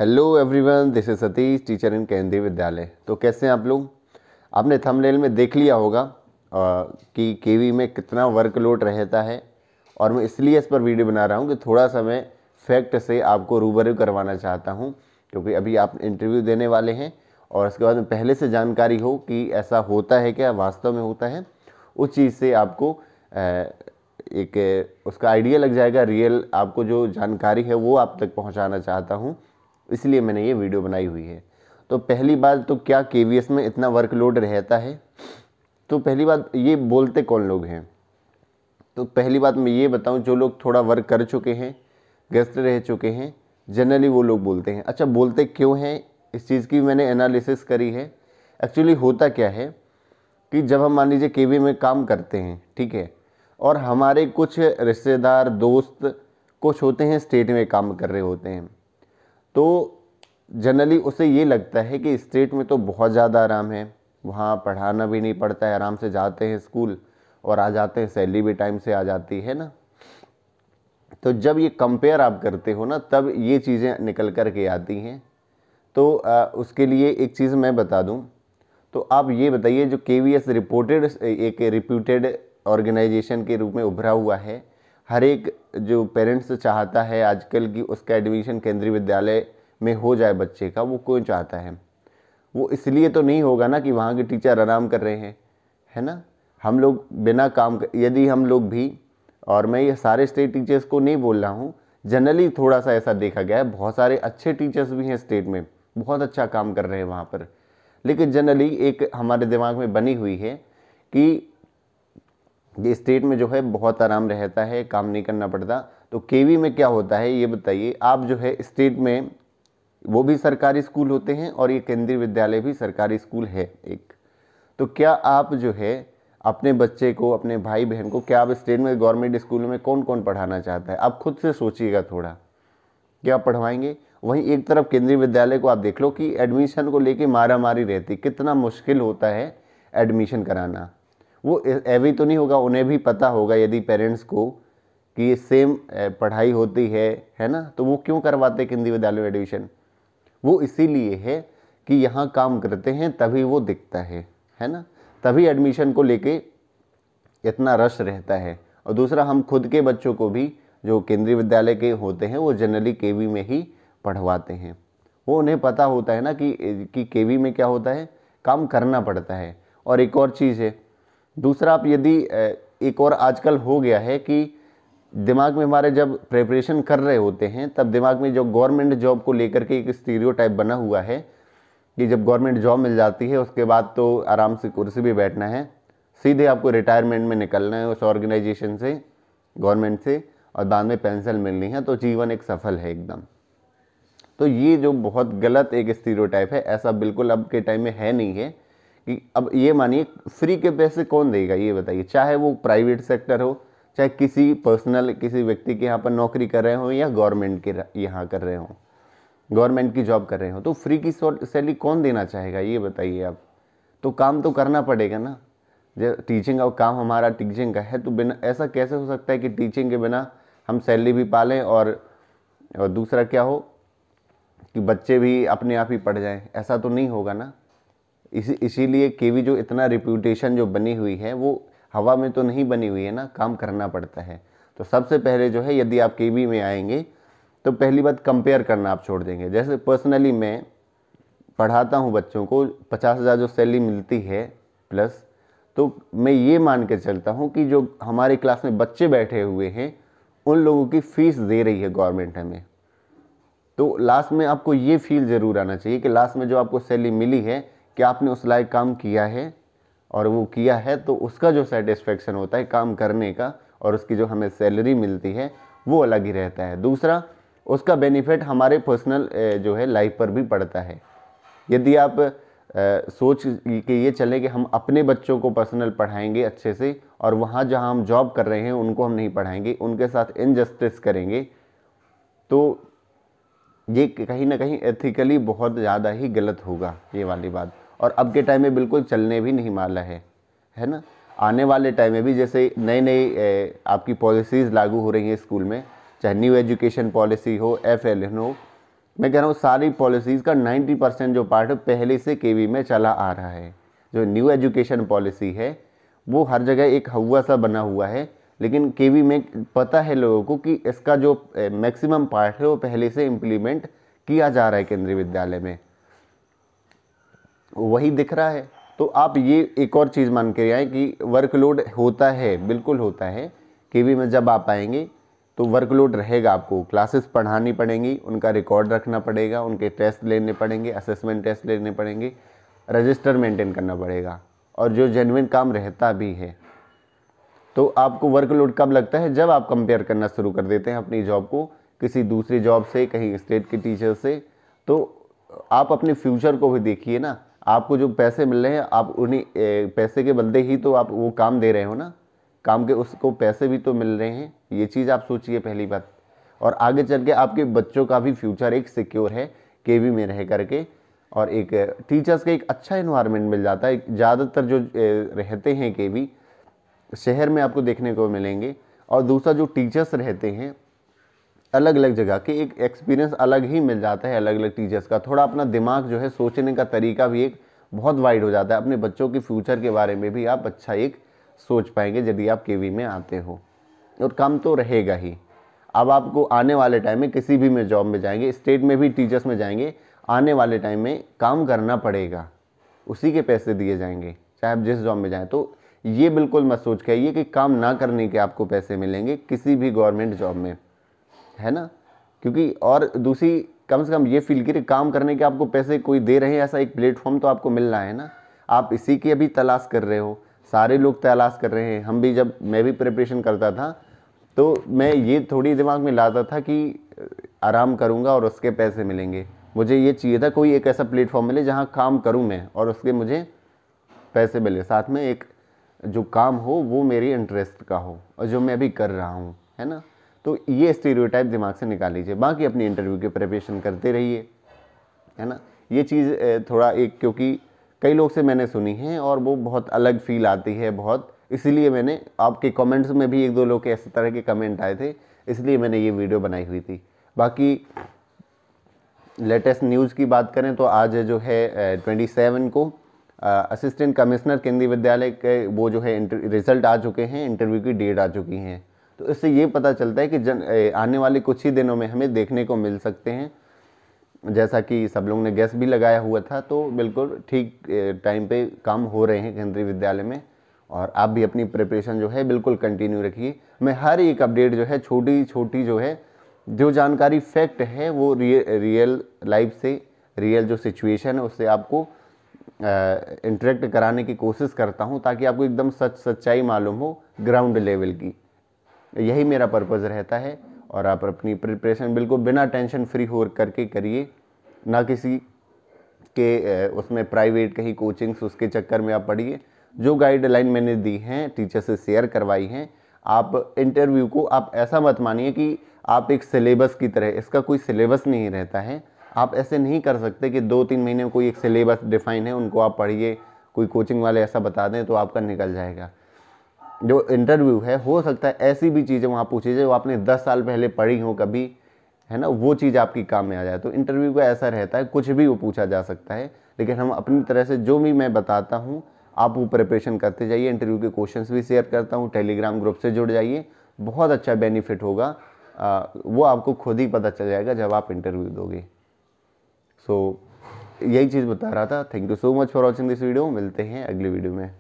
Hello everyone, this is Satish, teacher इन केंद्रीय विद्यालय। तो कैसे हैं आप लोग? आपने थंबनेल में देख लिया होगा कि केवी में कितना वर्कलोड रहता है। और मैं इसलिए इस पर वीडियो बना रहा हूं कि थोड़ा सा मैं फैक्ट से आपको रूबरू करवाना चाहता हूं, क्योंकि अभी आप इंटरव्यू देने वाले हैं और उसके बाद में पहले से जानकारी हो कि ऐसा होता है क्या, वास्तव में होता है। उस चीज़ से आपको एक उसका आइडिया लग जाएगा। रियल आपको जो जानकारी है वो आप तक पहुंचाना चाहता हूं, इसलिए मैंने ये वीडियो बनाई हुई है। तो पहली बात तो क्या केवीएस में इतना वर्कलोड रहता है? तो पहली बात ये बोलते कौन लोग हैं? तो पहली बात मैं ये बताऊं, जो लोग थोड़ा वर्क कर चुके हैं, व्यस्त रह चुके हैं, जनरली वो लोग बोलते हैं। अच्छा, बोलते क्यों हैं? इस चीज़ की मैंने एनालिसिस करी है। एक्चुअली होता क्या है कि जब हम मान लीजिए केवी में काम करते हैं, ठीक है, और हमारे कुछ रिश्तेदार दोस्त कुछ होते हैं स्टेट में काम कर रहे होते हैं, तो जनरली उसे ये लगता है कि स्टेट में तो बहुत ज़्यादा आराम है, वहाँ पढ़ाना भी नहीं पड़ता है, आराम से जाते हैं स्कूल और आ जाते हैं, सैलरी भी टाइम से आ जाती है ना। तो जब ये कंपेयर आप करते हो ना, तब ये चीज़ें निकल कर के आती हैं। तो उसके लिए एक चीज़ मैं बता दूं, तो आप ये बताइए, जो केवीएस रिपोर्टेड एक रिप्यूटेड ऑर्गेनाइजेशन के रूप में उभरा हुआ है, हर एक जो पेरेंट्स चाहता है आजकल कि उसका एडमिशन केंद्रीय विद्यालय में हो जाए बच्चे का, वो क्यों चाहता है? वो इसलिए तो नहीं होगा ना कि वहाँ के टीचर आराम कर रहे हैं, है ना। हम लोग बिना काम यदि हम लोग भी, और मैं ये सारे स्टेट टीचर्स को नहीं बोल रहा हूँ, जनरली थोड़ा सा ऐसा देखा गया है, बहुत सारे अच्छे टीचर्स भी हैं स्टेट में, बहुत अच्छा काम कर रहे हैं वहाँ पर। लेकिन जनरली एक हमारे दिमाग में बनी हुई है कि ये स्टेट में जो है बहुत आराम रहता है, काम नहीं करना पड़ता। तो केवी में क्या होता है ये बताइए आप। जो है स्टेट में वो भी सरकारी स्कूल होते हैं और ये केंद्रीय विद्यालय भी सरकारी स्कूल है एक। तो क्या आप जो है अपने बच्चे को, अपने भाई बहन को, क्या आप स्टेट में गवर्नमेंट स्कूल में कौन कौन पढ़ाना चाहता है? आप खुद से सोचिएगा थोड़ा, क्या पढ़वाएंगे? वहीं एक तरफ केंद्रीय विद्यालय को आप देख लो कि एडमिशन को लेके मारा मारी रहती, कितना मुश्किल होता है एडमिशन कराना। वो एवी तो नहीं होगा, उन्हें भी पता होगा यदि पेरेंट्स को कि ये सेम पढ़ाई होती है ना, तो वो क्यों करवाते केंद्रीय विद्यालय में एडमिशन? वो इसीलिए है कि यहाँ काम करते हैं तभी वो दिखता है ना, तभी एडमिशन को लेके इतना रश रहता है। और दूसरा, हम खुद के बच्चों को भी जो केंद्रीय विद्यालय के होते हैं वो जनरली केवी में ही पढ़वाते हैं। वो उन्हें पता होता है ना कि केवी में क्या होता है, काम करना पड़ता है। और एक और चीज़ है, दूसरा, आप यदि एक और आजकल हो गया है कि दिमाग में हमारे जब प्रिपरेशन कर रहे होते हैं, तब दिमाग में जो गवर्नमेंट जॉब को लेकर के एक स्टीरियोटाइप बना हुआ है कि जब गवर्नमेंट जॉब मिल जाती है उसके बाद तो आराम से कुर्सी पे बैठना है, सीधे आपको रिटायरमेंट में निकलना है उस ऑर्गेनाइजेशन से, गवर्नमेंट से, और बाद में पेंशन मिलनी है, तो जीवन एक सफल है एकदम। तो ये जो बहुत गलत एक स्टीरियोटाइप है, ऐसा बिल्कुल अब के टाइम में है नहीं है। कि अब ये मानिए, फ्री के पैसे कौन देगा ये बताइए? चाहे वो प्राइवेट सेक्टर हो, चाहे किसी पर्सनल किसी व्यक्ति के यहाँ पर नौकरी कर रहे हो, या गवर्नमेंट के यहाँ कर रहे हो, गवर्नमेंट की जॉब कर रहे हो, तो फ्री की सैलरी कौन देना चाहेगा ये बताइए आप? तो काम तो करना पड़ेगा ना। जब टीचिंग का काम हमारा टीचिंग का है, तो बिना, ऐसा कैसे हो सकता है कि टीचिंग के बिना हम सैलरी भी पालें और दूसरा क्या हो कि बच्चे भी अपने आप ही पढ़ जाएं? ऐसा तो नहीं होगा ना। इसीलिए केवी जो इतना रिप्यूटेशन जो बनी हुई है, वो हवा में तो नहीं बनी हुई है ना, काम करना पड़ता है। तो सबसे पहले जो है, यदि आप केवी में आएंगे तो पहली बात, कंपेयर करना आप छोड़ देंगे। जैसे पर्सनली मैं पढ़ाता हूँ बच्चों को, 50,000 जो सैलरी मिलती है प्लस, तो मैं ये मान के चलता हूँ कि जो हमारी क्लास में बच्चे बैठे हुए हैं उन लोगों की फीस दे रही है गवर्नमेंट हमें। तो लास्ट में आपको ये फील ज़रूर आना चाहिए कि लास्ट में जो आपको सैलरी मिली है, कि आपने उस लायक काम किया है, और वो किया है, तो उसका जो सेटिस्फेक्शन होता है काम करने का, और उसकी जो हमें सैलरी मिलती है, वो अलग ही रहता है। दूसरा, उसका बेनिफिट हमारे पर्सनल जो है लाइफ पर भी पड़ता है। यदि आप सोच के ये चले कि हम अपने बच्चों को पर्सनल पढ़ाएंगे अच्छे से, और वहाँ जहाँ हम जॉब कर रहे हैं उनको हम नहीं पढ़ाएंगे, उनके साथ इनजस्टिस करेंगे, तो ये कहीं ना कहीं एथिकली बहुत ज़्यादा ही गलत होगा ये वाली बात। और अब के टाइम में बिल्कुल चलने भी नहीं वाला है ना। आने वाले टाइम में भी जैसे नई नई आपकी पॉलिसीज़ लागू हो रही हैं स्कूल में, चाहे न्यू एजुकेशन पॉलिसी हो, FLN हो, मैं कह रहा हूँ सारी पॉलिसीज़ का 90% जो पार्ट है पहले से केवी में चला आ रहा है। जो न्यू एजुकेशन पॉलिसी है वो हर जगह एक हवा सा बना हुआ है, लेकिन केवी में पता है लोगों को कि इसका जो मैक्सिमम पार्ट है वो पहले से इम्प्लीमेंट किया जा रहा है केंद्रीय विद्यालय में, वही दिख रहा है। तो आप ये एक और चीज़ मान के आए कि वर्कलोड होता है, बिल्कुल होता है। केवी में जब आप आएंगे तो वर्कलोड रहेगा, आपको क्लासेस पढ़ानी पड़ेंगी, उनका रिकॉर्ड रखना पड़ेगा, उनके टेस्ट लेने पड़ेंगे, असेसमेंट टेस्ट लेने पड़ेंगे, रजिस्टर मेंटेन करना पड़ेगा, और जो जेन्युइन काम रहता भी है। तो आपको वर्कलोड कब लगता है? जब आप कंपेयर करना शुरू कर देते हैं अपनी जॉब को किसी दूसरी जॉब से, कहीं स्टेट के टीचर से। तो आप अपने फ्यूचर को भी देखिए ना, आपको जो पैसे मिल रहे हैं आप उन्हीं पैसे के बदले ही तो आप वो काम दे रहे हो ना, काम के उसको पैसे भी तो मिल रहे हैं, ये चीज़ आप सोचिए पहली बात। और आगे चल के आपके बच्चों का भी फ्यूचर एक सिक्योर है केवी में रह करके, और एक टीचर्स का एक अच्छा इन्वायरमेंट मिल जाता है। ज़्यादातर जो रहते हैं केवी शहर में आपको देखने को मिलेंगे, और दूसरा जो टीचर्स रहते हैं अलग अलग जगह के, एक एक्सपीरियंस अलग ही मिल जाता है अलग अलग टीचर्स का। थोड़ा अपना दिमाग जो है सोचने का तरीका भी एक बहुत वाइड हो जाता है, अपने बच्चों के फ्यूचर के बारे में भी आप अच्छा एक सोच पाएंगे यदि आप केवी में आते हो। और काम तो रहेगा ही। अब आपको आने वाले टाइम में किसी भी में जॉब में जाएंगे, स्टेट में भी टीचर्स में जाएंगे, आने वाले टाइम में काम करना पड़ेगा, उसी के पैसे दिए जाएंगे चाहे आप जिस जॉब में जाएं। तो ये बिल्कुल मत सोच के आइए कि काम ना करने के आपको पैसे मिलेंगे किसी भी गवर्नमेंट जॉब में, है ना। क्योंकि और दूसरी कम से कम ये फील करिए काम करने के आपको पैसे कोई दे रहे हैं, ऐसा एक प्लेटफॉर्म तो आपको मिल रहा है ना। आप इसी की अभी तलाश कर रहे हो, सारे लोग तलाश कर रहे हैं। हम भी जब मैं भी प्रिपरेशन करता था तो मैं ये थोड़ी दिमाग में लाता था कि आराम करूँगा और उसके पैसे मिलेंगे। मुझे ये चाहिए था कोई एक ऐसा प्लेटफॉर्म मिले जहाँ काम करूँ मैं और उसके मुझे पैसे मिले, साथ में एक जो काम हो वो मेरी इंटरेस्ट का हो और जो मैं अभी कर रहा हूँ, है ना। तो ये स्टीरियोटाइप दिमाग से निकाल लीजिए। बाकी अपनी इंटरव्यू की प्रिपरेशन करते रहिए, है ना। ये चीज़ थोड़ा एक, क्योंकि कई लोग से मैंने सुनी है और वो बहुत अलग फील आती है बहुत, इसीलिए मैंने आपके कमेंट्स में भी एक दो लोग के इस तरह के कमेंट आए थे, इसलिए मैंने ये वीडियो बनाई हुई थी। बाकी लेटेस्ट न्यूज़ की बात करें तो आज जो है 27 को असिस्टेंट कमिश्नर केंद्रीय विद्यालय के वो जो है रिजल्ट आ चुके हैं, इंटरव्यू की डेट आ चुकी हैं। तो इससे ये पता चलता है कि आने वाले कुछ ही दिनों में हमें देखने को मिल सकते हैं, जैसा कि सब लोग ने गैस भी लगाया हुआ था। तो बिल्कुल ठीक टाइम पे काम हो रहे हैं केंद्रीय विद्यालय में, और आप भी अपनी प्रिपरेशन जो है बिल्कुल कंटिन्यू रखिए। मैं हर एक अपडेट जो है छोटी छोटी जो है जो जानकारी फैक्ट है वो रियल लाइफ से, रियल जो सिचुएशन है उससे आपको इंटरेक्ट कराने की कोशिश करता हूं, ताकि आपको एकदम सच्चाई मालूम हो ग्राउंड लेवल की। यही मेरा पर्पज़ रहता है। और आप अपनी प्रिपरेशन बिल्कुल बिना टेंशन फ्री हो करके करिए, ना किसी के उसमें प्राइवेट कहीं कोचिंग्स उसके चक्कर में आप पढ़िए। जो गाइडलाइन मैंने दी हैं टीचर से शेयर करवाई हैं, आप इंटरव्यू को आप ऐसा मत मानिए कि आप एक सिलेबस की तरह, इसका कोई सिलेबस नहीं रहता है। आप ऐसे नहीं कर सकते कि 2-3 महीने में कोई एक सिलेबस डिफाइन है उनको आप पढ़िए, कोई कोचिंग वाले ऐसा बता दें तो आपका निकल जाएगा। जो इंटरव्यू है हो सकता है ऐसी भी चीज़ें वहाँ पूछी जाए जो आपने 10 साल पहले पढ़ी हो कभी, है ना, वो चीज़ आपकी काम में आ जाए। तो इंटरव्यू का ऐसा रहता है कुछ भी वो पूछा जा सकता है, लेकिन हम अपनी तरह से जो भी मैं बताता हूँ आप वो प्रिपरेशन करते जाइए। इंटरव्यू के क्वेश्चंस भी शेयर करता हूँ, टेलीग्राम ग्रुप से जुड़ जाइए, बहुत अच्छा बेनिफिट होगा। वो आपको खुद ही पता चल जाएगा जब आप इंटरव्यू दोगे। सो यही चीज़ बता रहा था। Thank you so much for watching this video. मिलते हैं अगली वीडियो में।